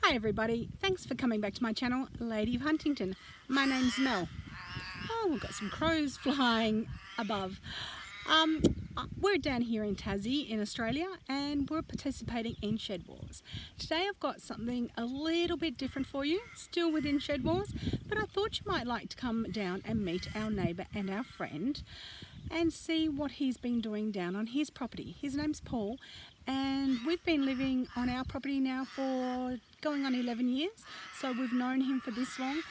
Hi everybody, thanks for coming back to my channel, Lady of Huntington. My name's Mel. Oh, we've got some crows flying above. We're down here in Tassie in Australia and we're participating in Shedwars. Today I've got something a little bit different for you, still within Shedwars, but I thought you might like to come down and meet our neighbour and our friend and see what he's been doing down on his property. His name's Paul and we've been living on our property now for going on 11 years, so we've known him for this long.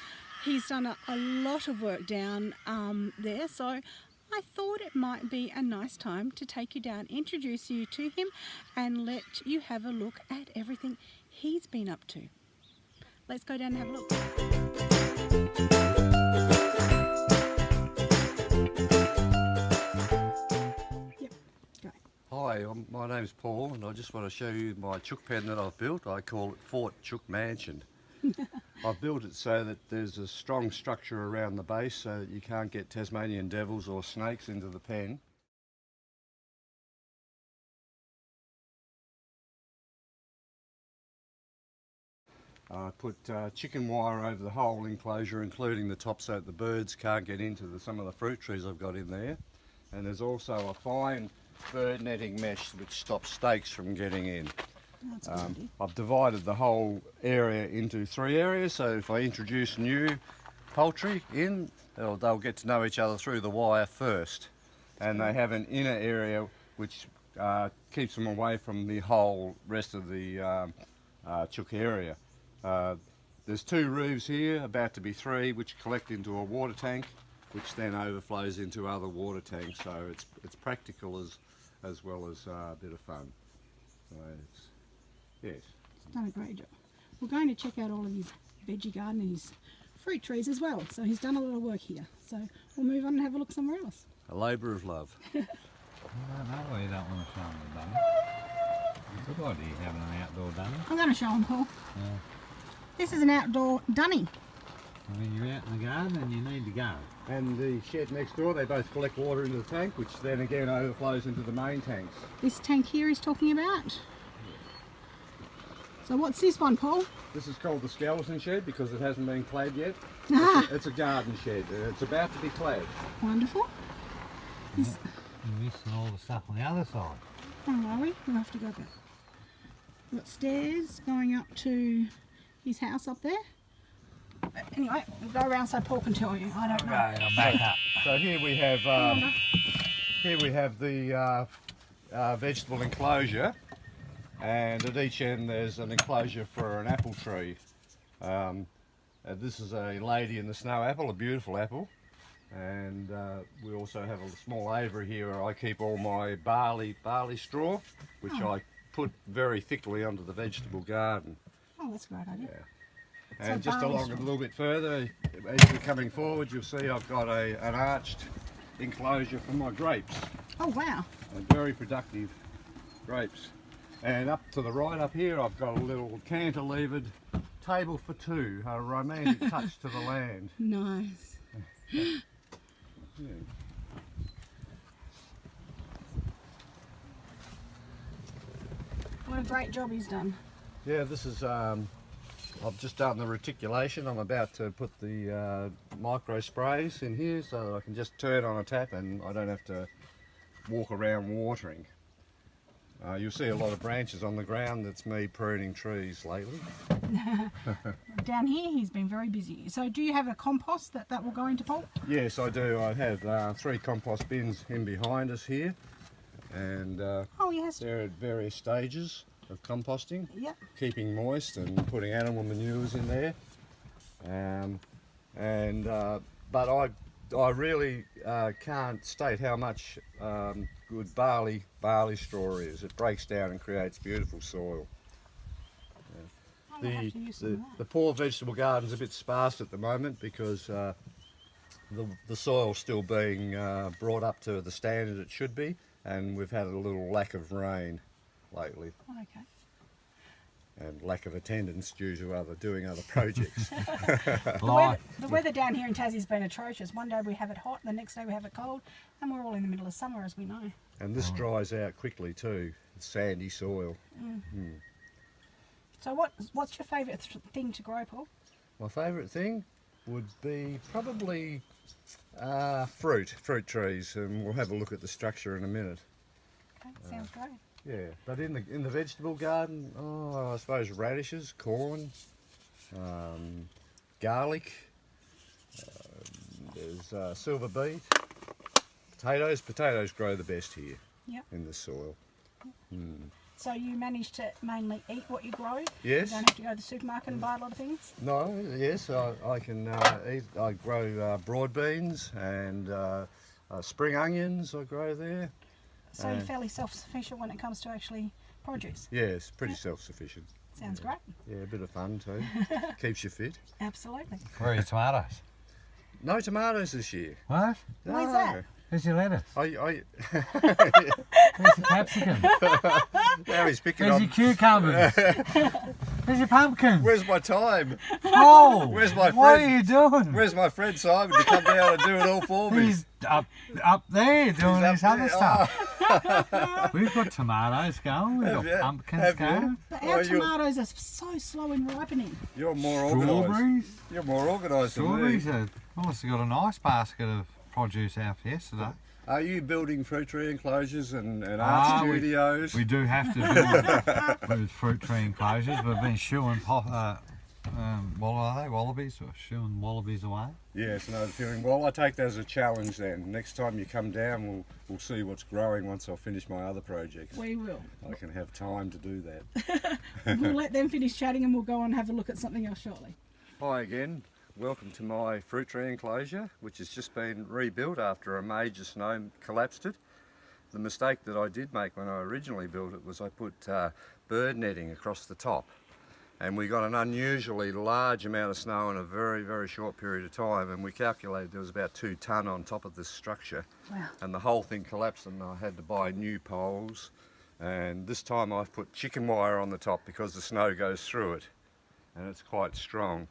He's done a lot of work down there, so I thought it might be a nice time to take you down, introduce you to him and let you have a look at everything he's been up to. Let's go down and have a look. Hi, my name's Paul and I just want to show you my chook pen that I've built. I call it Fort Chook Mansion. I've built it so that there's a strong structure around the base so that you can't get Tasmanian devils or snakes into the pen. I put chicken wire over the whole enclosure, including the top, so that the birds can't get into some of the fruit trees I've got in there. And there's also a fine bird netting mesh which stops snakes from getting in. I've divided the whole area into 3 areas, so if I introduce new poultry in, they'll get to know each other through the wire first, and they have an inner area which keeps them away from the whole rest of the chook area. There's 2 roofs here, about to be 3, which collect into a water tank, which then overflows into other water tanks, so it's practical as well as a bit of fun. So yes. He's done a great job. We're going to check out all of his veggie garden and his fruit trees as well, so he's done a lot of work here. So we'll move on and have a look somewhere else. A labour of love. I don't know why you don't want to show them the dummy. It's a good idea having an outdoor dummy. I'm going to show him, Paul. Yeah. This is an outdoor dunny. I mean, you're out in the garden and you need to go. And the shed next door, they both collect water into the tank, which then again overflows into the main tanks. This tank here he's talking about. So what's this one, Paul? This is called the skeleton shed because it hasn't been clad yet. Ah. It's a garden shed. It's about to be clad. Wonderful. You're missing all the stuff on the other side. Oh, are we? We'll have to go back. We've got stairs going up to his house up there. But anyway, we'll go around so Paul can tell you. I don't know. Okay, I'll back up. So here we have the vegetable enclosure, and at each end there's an enclosure for an apple tree. This is a lady in the snow apple, a beautiful apple, and we also have a small aviary here where I keep all my barley straw, which I put very thickly onto the vegetable garden. Oh, that's a great idea. Yeah. And So just barley along straw. a little bit further, as you're coming forward, you'll see I've got an arched enclosure for my grapes. Oh, wow. Very productive grapes. And up to the right up here, I've got a little cantilevered table for 2, a romantic touch to the land. Nice. Yeah. What a great job he's done. Yeah, this is, I've just done the reticulation. I'm about to put the micro sprays in here so that I can just turn on a tap and I don't have to walk around watering. You'll see a lot of branches on the ground. That's me pruning trees lately. Down here he's been very busy. So do you have a compost that will go into Paul? Yes, I do. I have 3 compost bins in behind us here, and Oh, yes. they're at various stages of composting, Yep. keeping moist and putting animal manures in there. But I really can't state how much good barley straw is. It breaks down and creates beautiful soil. I'm gonna have to use some of that. The poor vegetable garden's a bit sparse at the moment because the soil's still being brought up to the standard it should be, and we've had a little lack of rain lately. Oh, okay. And lack of attendance due to doing other projects. The weather down here in Tassie's been atrocious. One day we have it hot, the next day we have it cold, and we're all in the middle of summer, as we know. And this dries out quickly too. It's sandy soil. So what's your favourite thing to grow, Paul? My favourite thing would be probably fruit trees, and we'll have a look at the structure in a minute. Okay, sounds great. Yeah, but in the vegetable garden, I suppose radishes, corn, garlic, there's silver beet, potatoes. Potatoes grow the best here. Yep. In the soil. So you manage to mainly eat what you grow? Yes. You don't have to go to the supermarket and buy a lot of things? No, yes, I can eat. I grow broad beans and spring onions I grow there. So you're fairly self-sufficient when it comes to actually produce? Yes, pretty self-sufficient. Sounds great. Yeah, a bit of fun too. Keeps you fit. Absolutely. Where are your tomatoes? No tomatoes this year. What? Why's that? Where's your lettuce? I Where's your capsicum? now he's picking Where's on. your cucumbers? Where's your pumpkin? Where's my time? Oh! Where's my What friend? are you doing? Where's my friend Simon to come down and do it all for me? He's up there doing He's his up other there. stuff. We've got tomatoes going, we've Have got you? pumpkins Have you? going. But Oh, our you- tomatoes are so slow in ripening. You're more organised. Strawberries? You're more organised than me. Strawberries are, I must have got a nice basket of produce out yesterday. Are you building fruit tree enclosures and Ah, art we- studios? We do have to build with fruit tree enclosures. We've been shooing, what are they, wallabies? We're shooing wallabies away. Yes, no feeling. Well, I take that as a challenge then. Next time you come down, we'll see what's growing once I finish my other projects. We will. I can have time to do that. We'll let them finish chatting and we'll go and have a look at something else shortly. Hi again. Welcome to my fruit tree enclosure, which has just been rebuilt after a major snow collapsed it. The mistake that I did make when I originally built it was I put bird netting across the top, and we got an unusually large amount of snow in a very, very short period of time, and we calculated there was about 2 tonne on top of this structure. Wow. And the whole thing collapsed and I had to buy new poles, and this time I've put chicken wire on the top because the snow goes through it and it's quite strong.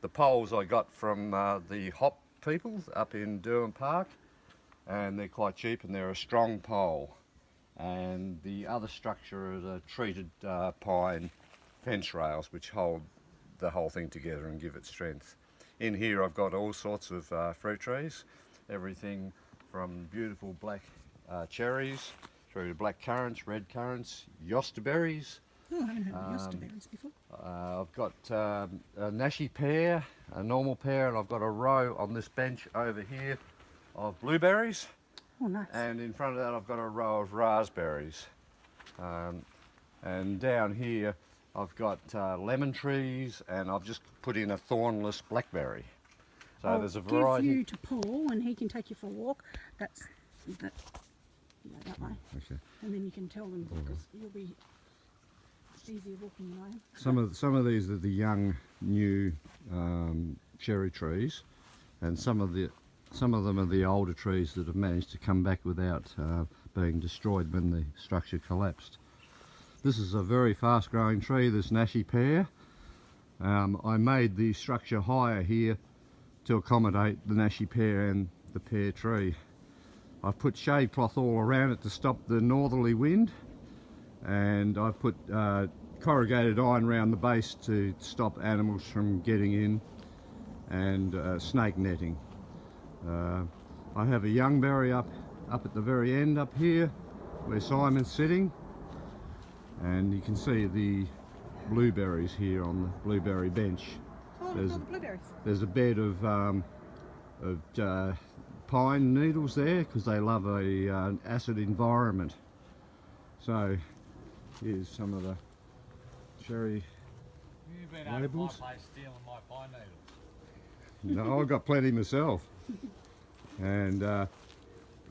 The poles I got from the hop people up in Durham Park, and they're quite cheap and they're a strong pole. And the other structure is a treated pine fence rails which hold the whole thing together and give it strength. In here I've got all sorts of fruit trees, everything from beautiful black cherries through to black currants, red currants, yosterberries. Oh, I haven't heard of yosterberries before. I've got a nashi pear, a normal pear, and I've got a row on this bench over here of blueberries, Oh, nice. and in front of that I've got a row of raspberries. And down here I've got lemon trees, and I've just put in a thornless blackberry. So I'll there's a give variety. you to Paul and he can take you for a walk. That way. Okay. And then you can tell them because you'll be easier walking around. Some of these are the young new cherry trees, and some of them are the older trees that have managed to come back without being destroyed when the structure collapsed. This is a very fast growing tree, this nashi pear. I made the structure higher here to accommodate the nashi pear and the pear tree. I've put shade cloth all around it to stop the northerly wind, and I've put corrugated iron around the base to stop animals from getting in, and snake netting. I have a youngberry up at the very end up here where Simon's sitting, and you can see the blueberries here on the blueberry bench. Oh, There's- the blueberries. There's a bed of pine needles there because they love an acid environment. So here's some of the cherry. You've been over to my my Labels? place stealing my pine needles. No, I've got plenty myself. And a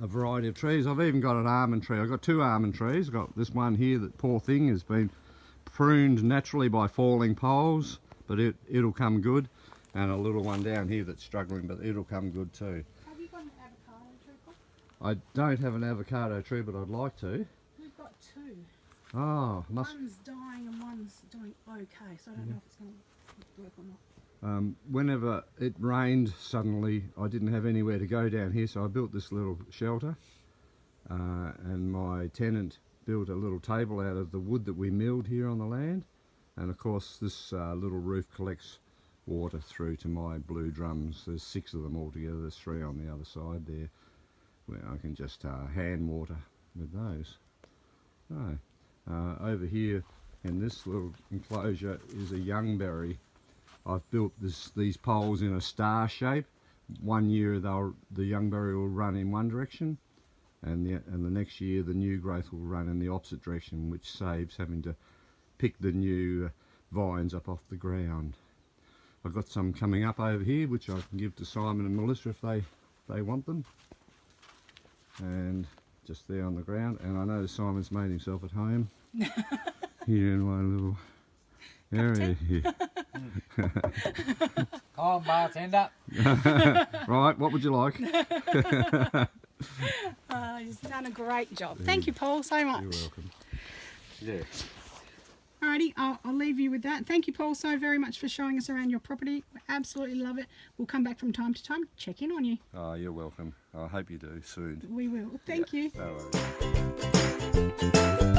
variety of trees. I've even got an almond tree. I've got 2 almond trees. I've got this one here that, poor thing, has been pruned naturally by falling poles, but it'll come good. And a little one down here that's struggling, but it'll come good too. Have you got an avocado tree, Paul? I don't have an avocado tree, but I'd like to. We've got 2. Oh, One's dying and one's doing okay, so I don't know if it's going to work or not. whenever it rained suddenly, I didn't have anywhere to go down here, so I built this little shelter, and my tenant built a little table out of the wood that we milled here on the land, And of course this little roof collects water through to my blue drums. There's 6 of them altogether. There's 3 on the other side there where I can just hand water with those. Over here in this little enclosure is a youngberry. I've built these poles in a star shape. One year the youngberry will run in one direction, and the next year the new growth will run in the opposite direction, which saves having to pick the new vines up off the ground. I've got some coming up over here which I can give to Simon and Melissa if they want them. And just there on the ground, and I know Simon's made himself at home here in my little area here. Come on, bartender. Right, what would you like? He's done a great job. Thank you, Paul, so much. You're welcome. Yeah. Alrighty, I'll leave you with that. Thank you, Paul, so very much for showing us around your property. We absolutely love it. We'll come back from time to time, check in on you. Oh, you're welcome. I hope you do soon. We will. Thank you. No worries.